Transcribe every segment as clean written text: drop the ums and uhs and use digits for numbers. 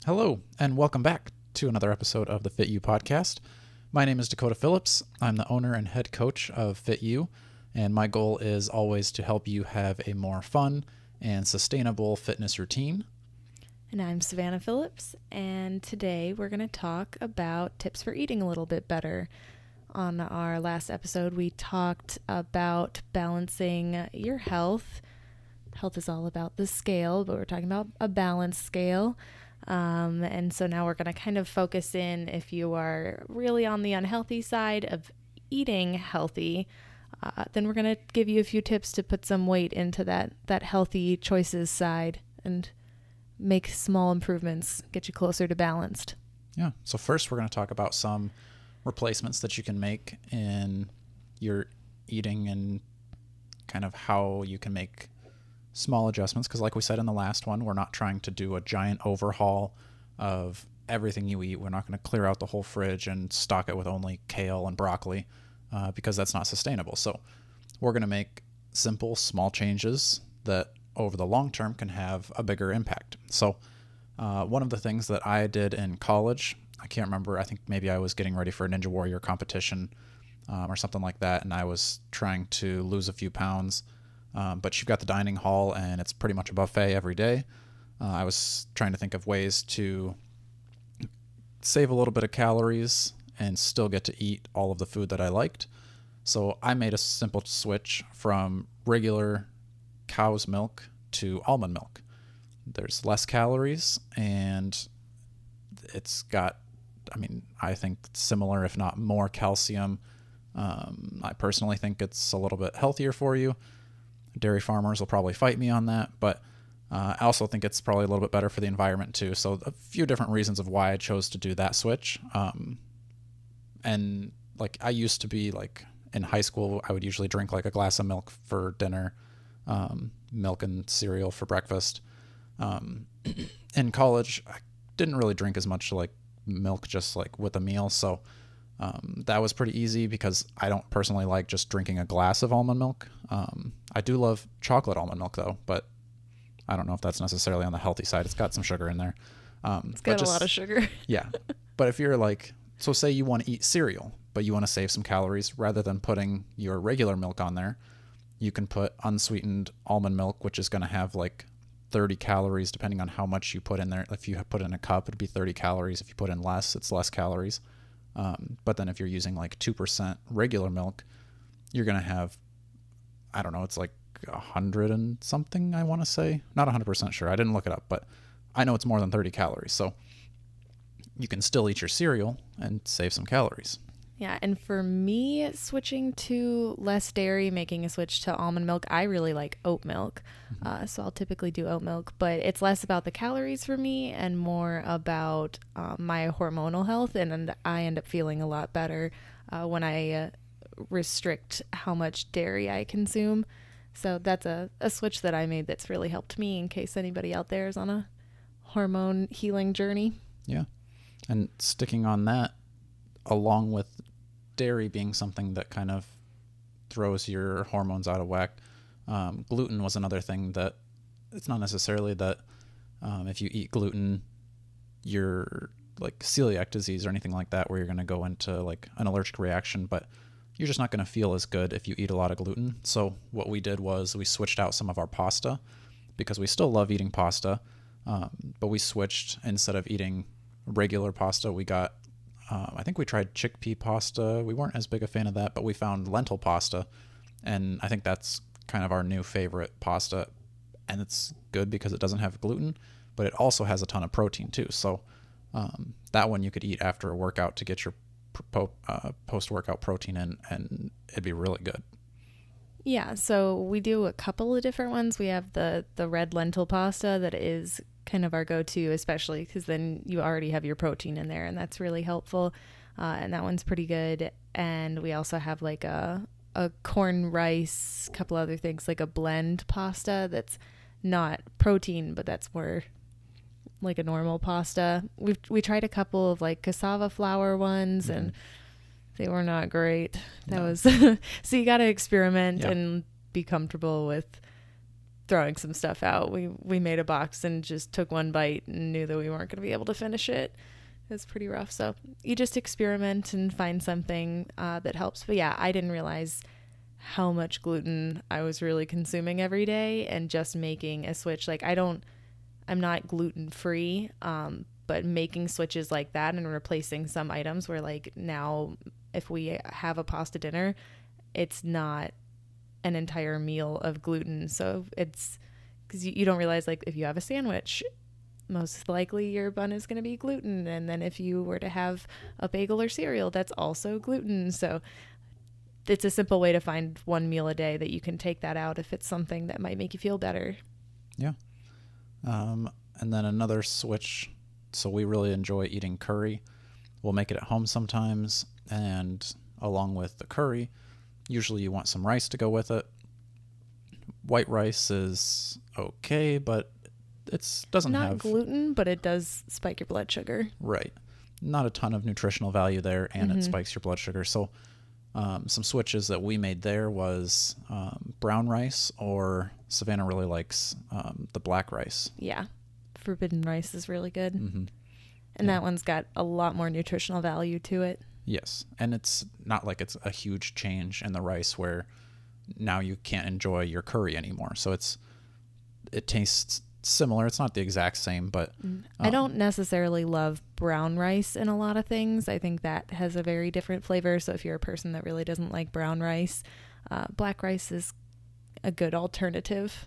Hello, and welcome back to another episode of the Fit You podcast. My name is Dakota Phillips. I'm the owner and head coach of Fit You, and my goal is always to help you have a more fun and sustainable fitness routine. And I'm Savannah Phillips, and today we're going to talk about tips for eating a little bit better. On our last episode, we talked about balancing your health. Health is all about the scale, but we're talking about a balanced scale. And so now we're going to kind of focus in if you are really on the unhealthy side of eating healthy, then we're going to give you a few tips to put some weight into that healthy choices side and make small improvements, get you closer to balanced. Yeah. So first we're going to talk about some replacements that you can make in your eating and kind of how you can make small adjustments, because like we said in the last one, we're not trying to do a giant overhaul of everything you eat. We're not going to clear out the whole fridge and stock it with only kale and broccoli because that's not sustainable. So we're going to make simple, small changes that over the long term can have a bigger impact. So one of the things that I did in college, I can't remember, I think maybe I was getting ready for a Ninja Warrior competition or something like that, and I was trying to lose a few pounds. But you've got the dining hall and it's pretty much a buffet every day. I was trying to think of ways to save a little bit of calories and still get to eat all of the food that I liked. So I made a simple switch from regular cow's milk to almond milk. There's less calories and it's got, I think similar, if not more calcium. I personally think it's a little bit healthier for you. Dairy farmers will probably fight me on that, but I also think it's probably a little bit better for the environment too. So a few different reasons of why I chose to do that switch. And like I used to be like in high school, I would usually drink like a glass of milk for dinner, milk and cereal for breakfast. In college, I didn't really drink as much like milk just like with a meal. So that was pretty easy because I don't personally like just drinking a glass of almond milk. I do love chocolate almond milk though, but I don't know if that's necessarily on the healthy side. It's got some sugar in there. It's got a lot of sugar. Yeah. But if you're like, so say you want to eat cereal, but you want to save some calories, rather than putting your regular milk on there, you can put unsweetened almond milk, which is going to have like 30 calories depending on how much you put in there. If you put in a cup, it'd be 30 calories. If you put in less, it's less calories. But then if you're using like 2% regular milk, you're going to have, I don't know, it's like 100 and something, I want to say. Not 100% sure. I didn't look it up, but I know it's more than 30 calories. So you can still eat your cereal and save some calories. Yeah, and for me, switching to less dairy, making a switch to almond milk, I really like oat milk. So I'll typically do oat milk, but it's less about the calories for me and more about my hormonal health. And I end up feeling a lot better when I restrict how much dairy I consume. So that's a switch that I made that's really helped me in case anybody out there is on a hormone healing journey. Yeah. And sticking on that, along with dairy being something that kind of throws your hormones out of whack, gluten was another thing that it's not necessarily that if you eat gluten, you're like celiac disease or anything like that, where you're going to go into like an allergic reaction, but you're just not going to feel as good if you eat a lot of gluten. So what we did was we switched out some of our pasta because we still love eating pasta, but we switched, instead of eating regular pasta, we got I think we tried chickpea pasta. We weren't as big a fan of that, but we found lentil pasta, and I think that's kind of our new favorite pasta. And it's good because it doesn't have gluten, but it also has a ton of protein too. So that one you could eat after a workout to get your post-workout protein in, and it'd be really good. Yeah, so we do a couple of different ones. We have the red lentil pasta that is kind of our go-to, especially because then you already have your protein in there, and that's really helpful. And that one's pretty good. And we also have like a corn rice, couple other things, like a blend pasta that's not protein, but that's more like a normal pasta. We tried a couple of like cassava flour ones, and they were not great. That was so you got to experiment and be comfortable with throwing some stuff out. We made a box and just took one bite and knew that we weren't going to be able to finish it. It was pretty rough. So you just experiment and find something that helps. But yeah, I didn't realize how much gluten I was really consuming every day, and just making a switch. Like I'm not gluten free, but making switches like that and replacing some items where like now if we have a pasta dinner, it's not an entire meal of gluten. So it's because you don't realize, like, if you have a sandwich, most likely your bun is going to be gluten. And then if you were to have a bagel or cereal, that's also gluten. So it's a simple way to find one meal a day that you can take that out if it's something that might make you feel better. Yeah. And then another switch. So we really enjoy eating curry. We'll make it at home sometimes. And along with the curry, usually you want some rice to go with it. White rice is okay, but it doesn't have... Not gluten, but it does spike your blood sugar. Right. Not a ton of nutritional value there, and it spikes your blood sugar. So some switches that we made there was brown rice, or Savannah really likes the black rice. Yeah. Forbidden rice is really good. And Yeah. that one's got a lot more nutritional value to it. Yes. And it's not like it's a huge change in the rice where now you can't enjoy your curry anymore. So it tastes similar. It's not the exact same, but I don't necessarily love brown rice in a lot of things. I think that has a very different flavor. So if you're a person that really doesn't like brown rice, black rice is a good alternative.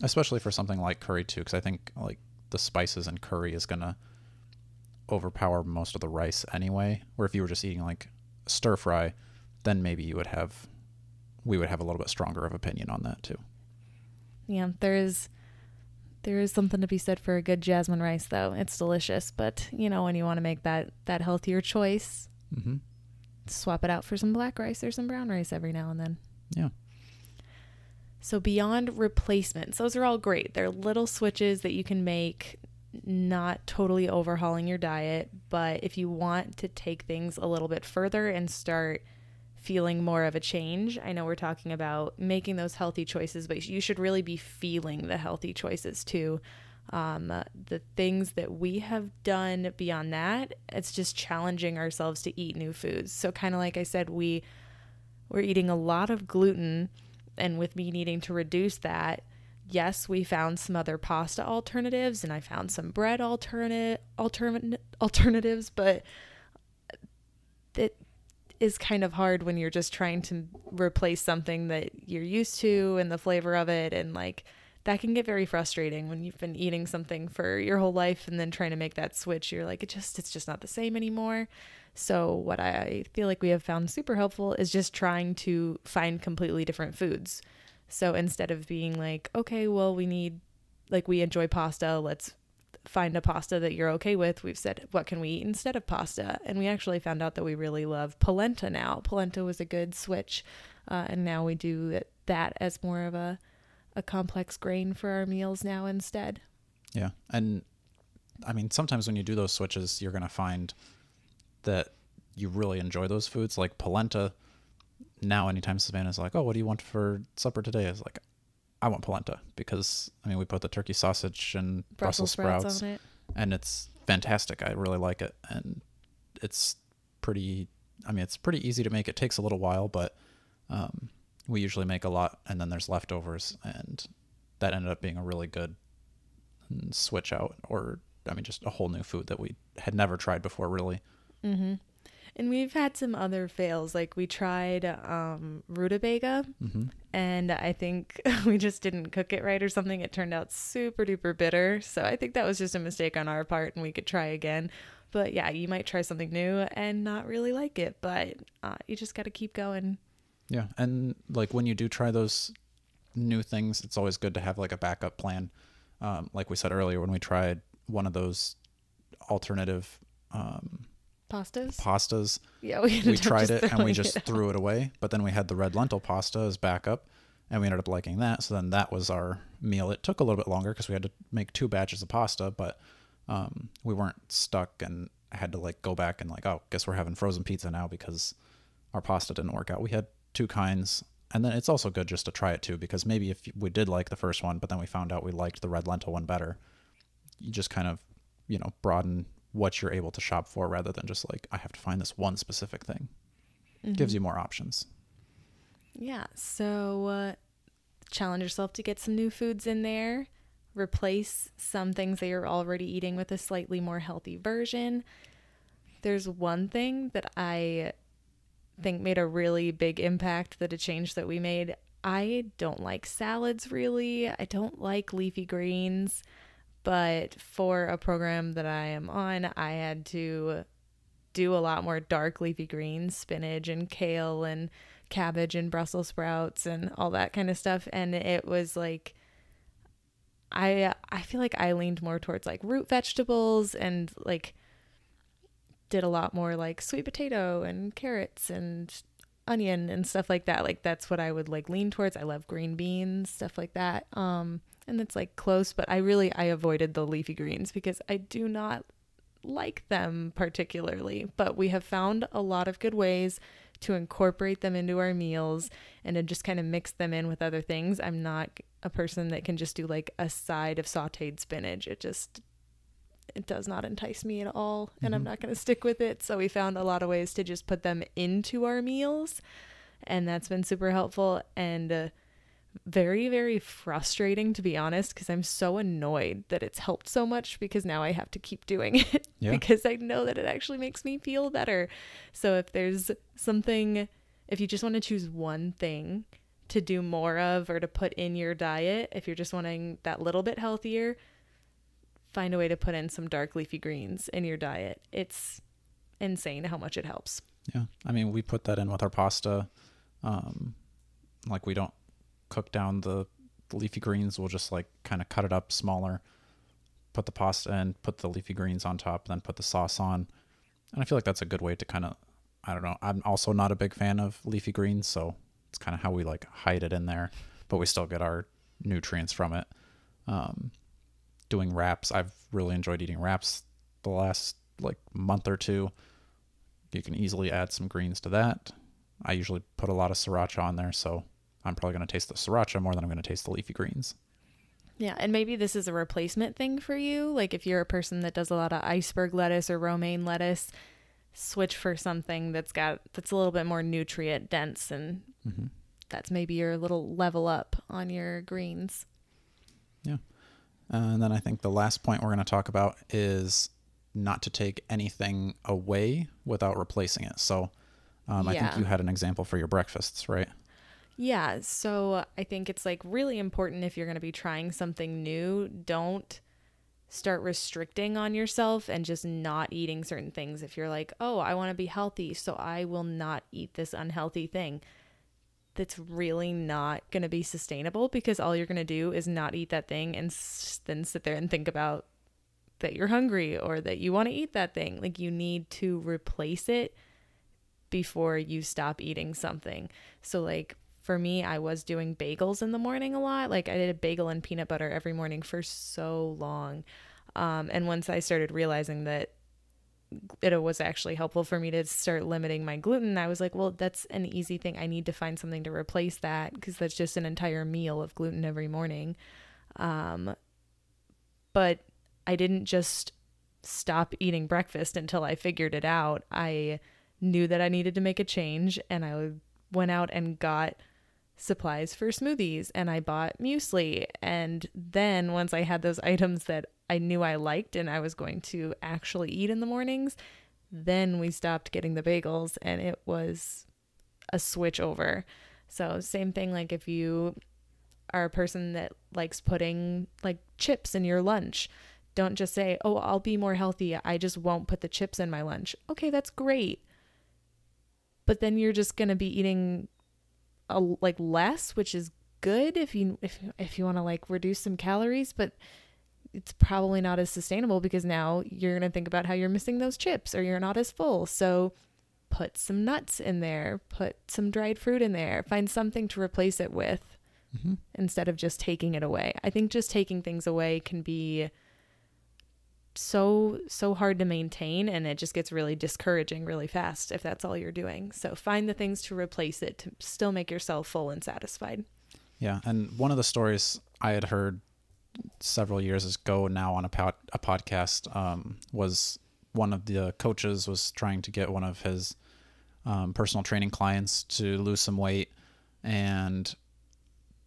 Especially for something like curry too, because I think like the spices in curry is going to overpower most of the rice anyway. Where if you were just eating like stir fry, then maybe we would have a little bit stronger of opinion on that too. Yeah, there is something to be said for a good jasmine rice, though. It's delicious, but when you want to make that healthier choice, swap it out for some black rice or some brown rice every now and then. Yeah. So beyond replacements, those are all great. They're little switches that you can make, not totally overhauling your diet, but if you want to take things a little bit further and start feeling more of a change, I know we're talking about making those healthy choices, but you should really be feeling the healthy choices too. The things that we have done beyond that, it's just challenging ourselves to eat new foods. So kind of like I said, we're eating a lot of gluten, and with me needing to reduce that, yes, we found some other pasta alternatives, and I found some bread alternatives, but it is kind of hard when you're just trying to replace something that you're used to and the flavor of it, and like that can get very frustrating when you've been eating something for your whole life and then trying to make that switch. You're like, it's just not the same anymore. So what I feel like we have found super helpful is just trying to find completely different foods. So instead of being like, okay, well, we enjoy pasta, let's find a pasta that you're okay with, we've said, what can we eat instead of pasta? And we actually found out that we really love polenta now. Polenta was a good switch, and now we do that as more of a complex grain for our meals now instead. Yeah. And I mean, sometimes when you do those switches, you're going to find that you really enjoy those foods. Like polenta, now anytime Savannah's like, oh, what do you want for supper today? I was like, I want polenta, because I mean, we put the turkey sausage and Brussels sprouts on it, and it's fantastic. I really like it, and it's pretty easy to make. It takes a little while, but we usually make a lot, and then there's leftovers, and that ended up being a really good switch out, or I mean, just a whole new food that we had never tried before, really. And we've had some other fails. Like we tried rutabaga, and I think we just didn't cook it right or something. It turned out super duper bitter. So I think that was just a mistake on our part, and we could try again. But yeah, you might try something new and not really like it, but you just got to keep going. Yeah. And like when you do try those new things, it's always good to have like a backup plan. Like we said earlier, when we tried one of those alternative pastas. Yeah, we tried it and we just threw it away. But then we had the red lentil pasta as backup, and we ended up liking that. So then that was our meal. It took a little bit longer because we had to make 2 batches of pasta, but we weren't stuck and had to like go back and like, oh, guess we're having frozen pizza now because our pasta didn't work out. We had 2 kinds And then it's also good just to try it too, because maybe if we did like the first one, but then we found out we liked the red lentil one better, you just kind of, broaden what you're able to shop for rather than just like, I have to find this one specific thing. Gives you more options. Yeah. So challenge yourself to get some new foods in there. Replace some things that you're already eating with a slightly more healthy version. There's one thing that I think made a really big impact, that a change that we made. I don't like salads really. I don't like leafy greens, but for a program that I am on, I had to do a lot more dark leafy greens, spinach and kale and cabbage and Brussels sprouts and all that kind of stuff. And it was like, I feel like I leaned more towards like root vegetables, and like did a lot more like sweet potato and carrots and onion and stuff like that. Like that's what I would like lean towards. I love green beans, stuff like that. And it's like close, but I avoided the leafy greens because I do not like them particularly, but we have found a lot of good ways to incorporate them into our meals and to just kind of mix them in with other things. I'm not a person that can just do like a side of sauteed spinach. It does not entice me at all, and I'm not going to stick with it. So we found a lot of ways to just put them into our meals, and that's been super helpful and very, very frustrating, to be honest, because I'm so annoyed that it's helped so much, because now I have to keep doing it because I know that it actually makes me feel better. So if there's something, if you just want to choose one thing to do more of or to put in your diet, if you're just wanting that little bit healthier, find a way to put in some dark leafy greens in your diet. It's insane how much it helps. Yeah. I mean, we put that in with our pasta. Like we don't cook down the leafy greens. We'll just like kind of cut it up smaller, put the pasta in, put the leafy greens on top, then put the sauce on. And I feel like that's a good way to kind of, I don't know. I'm also not a big fan of leafy greens, so it's kind of how we like hide it in there, but we still get our nutrients from it. Doing wraps, I've really enjoyed eating wraps the last like month or two. You can easily add some greens to that. I usually put a lot of sriracha on there, so I'm probably going to taste the sriracha more than I'm going to taste the leafy greens. Yeah, and maybe this is a replacement thing for you. Like if you're a person that does a lot of iceberg lettuce or romaine lettuce, switch for something that's a little bit more nutrient dense, and that's maybe your little level up on your greens. Yeah. And then I think the last point we're going to talk about is not to take anything away without replacing it. So I think you had an example for your breakfasts, right? Yeah. So I think it's like really important, if you're going to be trying something new, don't start restricting on yourself and just not eating certain things. If you're like, oh, I want to be healthy, so I will not eat this unhealthy thing, that's really not going to be sustainable, because all you're going to do is not eat that thing and then sit there and think about that you're hungry or that you want to eat that thing. Like you need to replace it before you stop eating something. So like for me, I was doing bagels in the morning a lot. Like I did a bagel and peanut butter every morning for so long. And once I started realizing that it was actually helpful for me to start limiting my gluten, I was like, well, that's an easy thing. I need to find something to replace that, because that's just an entire meal of gluten every morning. But I didn't just stop eating breakfast until I figured it out. I knew that I needed to make a change, and I went out and got supplies for smoothies, and I bought muesli. And then once I had those items that I knew I liked and I was going to actually eat in the mornings, then we stopped getting the bagels, and it was a switch over. So same thing, like if you are a person that likes putting like chips in your lunch, don't just say, oh, I'll be more healthy, I just won't put the chips in my lunch. Okay, that's great. But then you're just going to be eating like less, which is good if you want to like reduce some calories, but it's probably not as sustainable, because now you're going to think about how you're missing those chips or you're not as full. So put some nuts in there, put some dried fruit in there, find something to replace it with instead of just taking it away. I think just taking things away can be so hard to maintain, and it just gets really discouraging really fast if that's all you're doing. So find the things to replace it to still make yourself full and satisfied. Yeah. And one of the stories I had heard several years ago now on a podcast was one of the coaches was trying to get one of his personal training clients to lose some weight, and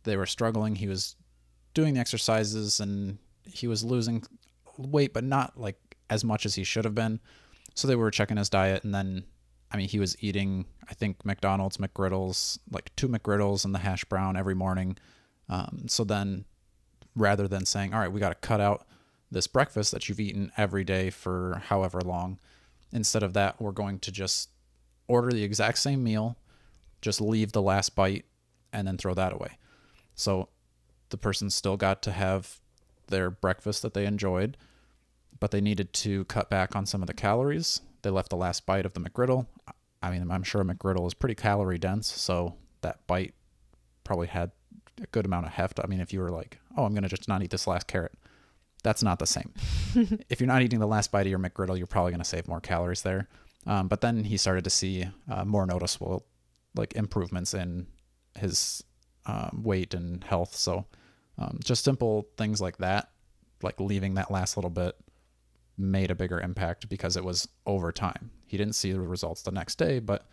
they were struggling. He was doing the exercises and he was losing weight, but not like as much as he should have been. So they were checking his diet, and then, I mean, he was eating, I think, McDonald's McGriddles, like 2 McGriddles and the hash brown every morning. So then rather than saying, all right, we got to cut out this breakfast that you've eaten every day for however long, instead of that, we're going to just order the exact same meal, just leave the last bite, and then throw that away. So the person still got to have their breakfast that they enjoyed, but they needed to cut back on some of the calories. They left the last bite of the McGriddle. I mean, I'm sure a McGriddle is pretty calorie dense, so that bite probably had a good amount of heft. I mean, if you were like, oh, I'm going to just not eat this last carrot, that's not the same. If you're not eating the last bite of your McGriddle, you're probably going to save more calories there. But then he started to see more noticeable like improvements in his weight and health. So just simple things like that, like leaving that last little bit, made a bigger impact because it was over time. He didn't see the results the next day, but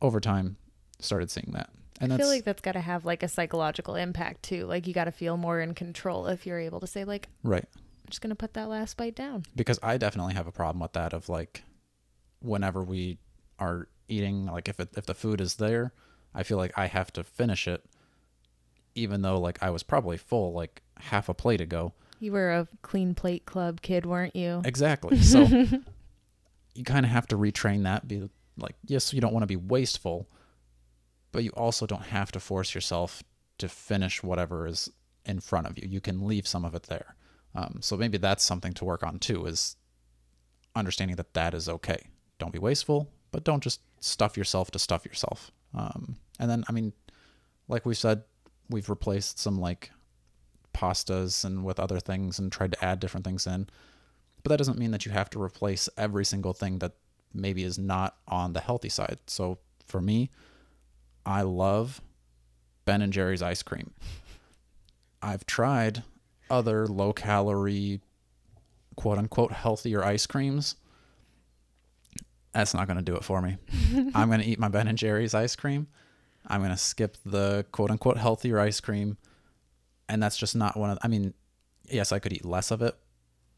over time started seeing that. And I feel like that's got to have like a psychological impact too. Like you got to feel more in control if you're able to say like, right, I'm just going to put that last bite down. Because I definitely have a problem with that of like, whenever we are eating, like if the food is there, I feel like I have to finish it, even though like I was probably full like half a plate ago. You were a clean plate club kid, weren't you? Exactly. So you kind of have to retrain that. Be like, yes, you don't want to be wasteful, but you also don't have to force yourself to finish whatever is in front of you. You can leave some of it there. So maybe that's something to work on too, is understanding that that is okay. Don't be wasteful, but don't just stuff yourself to stuff yourself. And then, I mean, like we said, we've replaced some like pastas and with other things and tried to add different things in. But that doesn't mean that you have to replace every single thing that maybe is not on the healthy side. So for me, I love Ben & Jerry's ice cream. I've tried other low-calorie, quote-unquote, healthier ice creams. That's not going to do it for me. I'm going to eat my Ben & Jerry's ice cream. I'm going to skip the quote-unquote healthier ice cream. And that's just not one of... I mean, yes, I could eat less of it,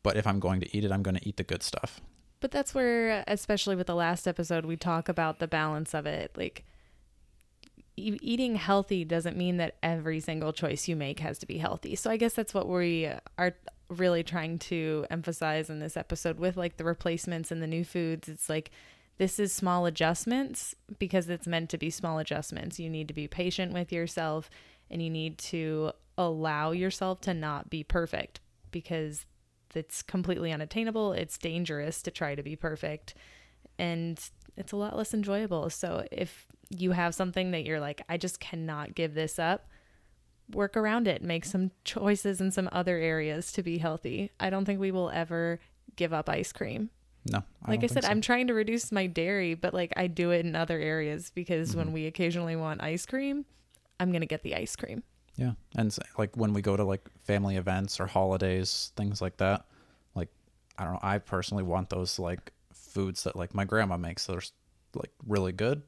but if I'm going to eat it, I'm going to eat the good stuff. But that's where, especially with the last episode, we talk about the balance of it. Like, eating healthy doesn't mean that every single choice you make has to be healthy. So I guess that's what we are really trying to emphasize in this episode with like the replacements and the new foods. It's like, this is small adjustments because it's meant to be small adjustments. You need to be patient with yourself and you need to allow yourself to not be perfect because it's completely unattainable. It's dangerous to try to be perfect and it's a lot less enjoyable. So if you have something that you're like, I just cannot give this up, work around it, make some choices in some other areas to be healthy. I don't think we will ever give up ice cream. No, like I said, so. I'm trying to reduce my dairy, but like I do it in other areas because when we occasionally want ice cream, I'm going to get the ice cream. Yeah. And like when we go to like family events or holidays, things like that, like, I don't know, I personally want those like foods that like my grandma makes that are like really good.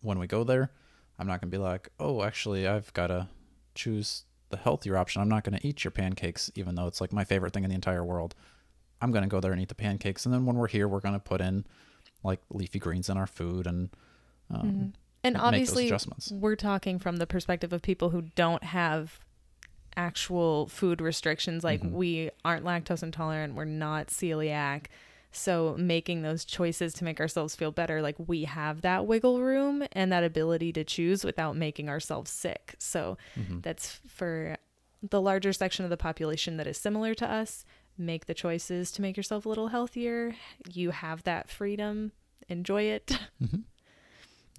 When we go there, I'm not going to be like, oh, actually, I've got to choose the healthier option. I'm not going to eat your pancakes, even though it's like my favorite thing in the entire world. I'm going to go there and eat the pancakes. And then when we're here, we're going to put in like leafy greens in our food and obviously make those adjustments. We're talking from the perspective of people who don't have actual food restrictions. Like we aren't lactose intolerant. We're not celiac. So making those choices to make ourselves feel better, like we have that wiggle room and that ability to choose without making ourselves sick. So that's for the larger section of the population that is similar to us. Make the choices to make yourself a little healthier. You have that freedom. Enjoy it.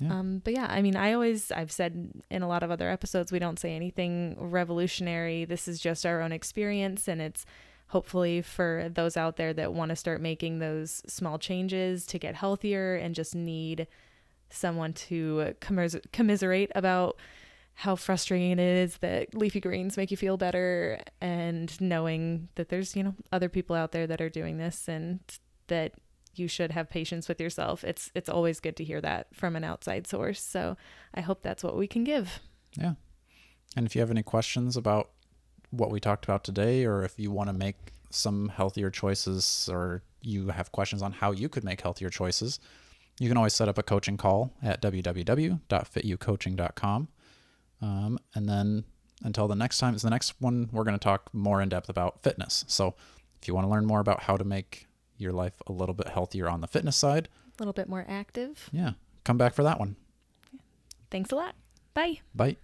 Yeah. But yeah, I mean, I've said in a lot of other episodes, we don't say anything revolutionary. This is just our own experience and it's hopefully for those out there that want to start making those small changes to get healthier and just need someone to commiserate about how frustrating it is that leafy greens make you feel better, and knowing that there's, other people out there that are doing this and that you should have patience with yourself. It's always good to hear that from an outside source. So I hope that's what we can give. Yeah. And if you have any questions about what we talked about today, or if you want to make some healthier choices, or you have questions on how you could make healthier choices, you can always set up a coaching call at www.fityoucoaching.com. And then until the next time, the next one, we're going to talk more in depth about fitness. So if you want to learn more about how to make your life a little bit healthier on the fitness side, a little bit more active, yeah, come back for that one. Thanks a lot. Bye. Bye.